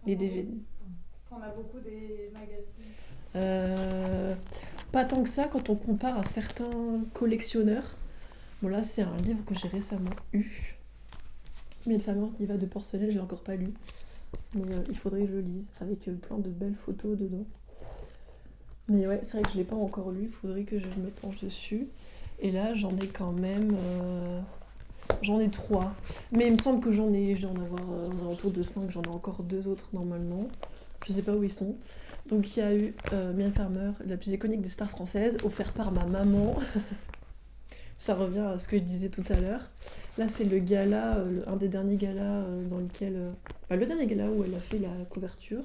les DVD. T'en as beaucoup des magazines. Pas tant que ça quand on compare à certains collectionneurs. Bon là c'est un livre que j'ai récemment eu. Mais une femme diva de porcelaine, je l'ai encore pas lu. Mais il faudrait que je le lise, avec plein de belles photos dedans. Mais ouais, c'est vrai que je l'ai pas encore lu, il faudrait que je me penche dessus. Et là j'en ai quand même... J'en ai 3. Mais il me semble que je vais en avoir aux alentours de 5. J'en ai encore 2 autres normalement. Je sais pas où ils sont. Donc il y a eu Mylène Farmer, la plus iconique des stars françaises, offert par ma maman. Ça revient à ce que je disais tout à l'heure. Là c'est le gala, un des derniers galas dans lequel... le dernier gala où elle a fait la couverture.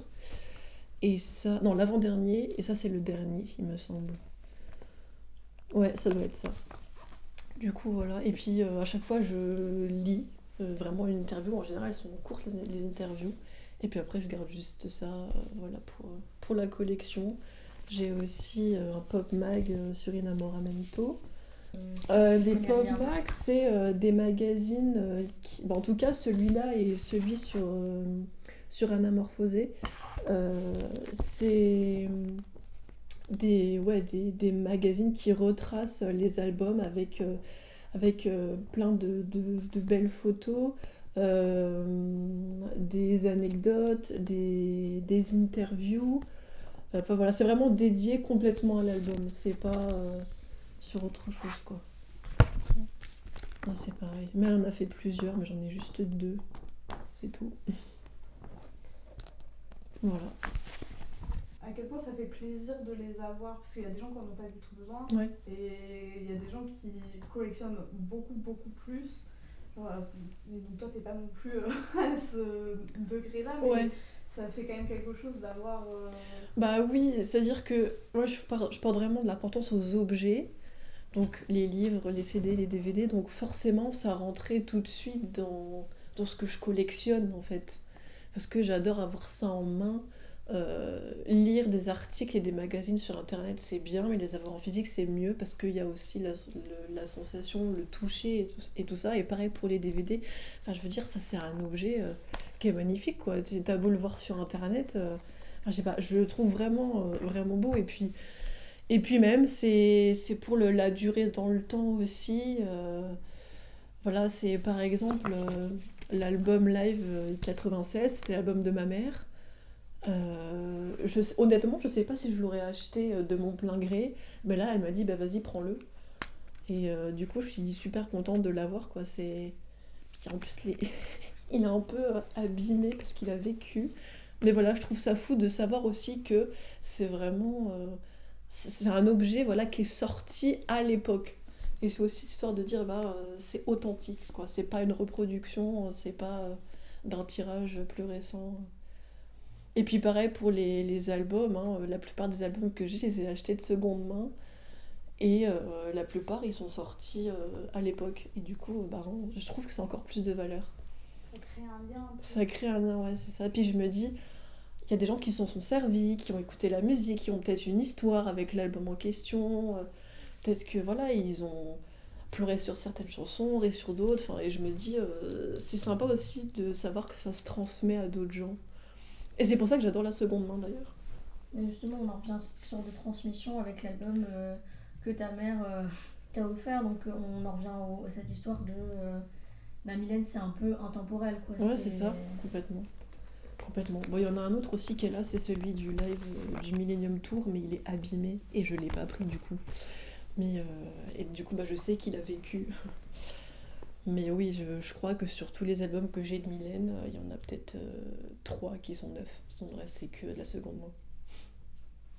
Et ça... Non, l'avant-dernier. Et ça c'est le dernier, il me semble. Ouais, ça doit être ça. Du coup, voilà. Et puis, à chaque fois, je lis vraiment une interview. En général, elles sont courtes, les interviews. Et puis après, je garde juste ça voilà, pour la collection. J'ai aussi un pop mag sur Inamoramento. Les pop mag, c'est des magazines qui... en tout cas, celui-là et celui sur Anamorphosé. C'est des magazines qui retracent les albums avec plein de belles photos, des anecdotes, des interviews. Enfin voilà, c'est vraiment dédié complètement à l'album, c'est pas sur autre chose quoi. Là, c'est pareil. Mais elle en a fait plusieurs, mais j'en ai juste 2, c'est tout. Voilà. À quel point ça fait plaisir de les avoir, parce qu'il y a des gens qui n'en ont pas du tout besoin, Ouais. et il y a des gens qui collectionnent beaucoup, beaucoup plus. Genre, et donc toi, t'es pas non plus à ce degré-là, mais Ouais. ça fait quand même quelque chose d'avoir... Bah oui, c'est-à-dire que moi je porte vraiment de l'importance aux objets, donc les livres, les CD, les DVD, donc forcément ça rentrait tout de suite dans ce que je collectionne en fait. Parce que j'adore avoir ça en main. Lire des articles et des magazines sur internet c'est bien, mais les avoir en physique c'est mieux parce qu'il y a aussi la sensation, le toucher et tout ça. Et pareil pour les DVD. Enfin, je veux dire, ça c'est un objet qui est magnifique quoi. T'as beau le voir sur internet, enfin, je sais pas, je le trouve vraiment beau. Et puis même, c'est pour la durée dans le temps aussi. Voilà, c'est par exemple l'album live 96, c'était l'album de ma mère. Honnêtement, je sais pas si je l'aurais acheté de mon plein gré, mais là, elle m'a dit, bah vas-y, prends-le. Et du coup, je suis super contente de l'avoir, quoi. Puis en plus, il est un peu abîmé parce qu'il a vécu. Mais voilà, je trouve ça fou de savoir aussi que c'est vraiment... c'est un objet voilà, qui est sorti à l'époque. Et c'est aussi histoire de dire, c'est authentique, quoi. C'est pas une reproduction, c'est pas d'un tirage plus récent. Et puis pareil pour les albums, hein, la plupart des albums que j'ai, je les ai achetés de seconde main. Et la plupart, ils sont sortis à l'époque. Et du coup, je trouve que c'est encore plus de valeur. Ça crée un lien. Ça crée un lien, ouais, c'est ça. Puis je me dis, il y a des gens qui s'en sont servis, qui ont écouté la musique, qui ont peut-être une histoire avec l'album en question. Peut-être que voilà, ils ont pleuré sur certaines chansons, ri sur d'autres. Enfin, et je me dis, c'est sympa aussi de savoir que ça se transmet à d'autres gens. Et c'est pour ça que j'adore la seconde main d'ailleurs. Mais justement, on en revient à cette histoire de transmission avec l'album que ta mère t'a offert. Donc on en revient à cette histoire de... Mylène, c'est un peu intemporel, quoi. Ouais, c'est ça, complètement. Complètement. Bon, il y en a un autre aussi qui est là, c'est celui du live du Millennium Tour, mais il est abîmé et je l'ai pas pris du coup. Mais et du coup, je sais qu'il a vécu. Mais oui, je crois que sur tous les albums que j'ai de Mylène, il y en a peut-être 3 qui sont neufs. Sinon, le reste, c'est que de la seconde main.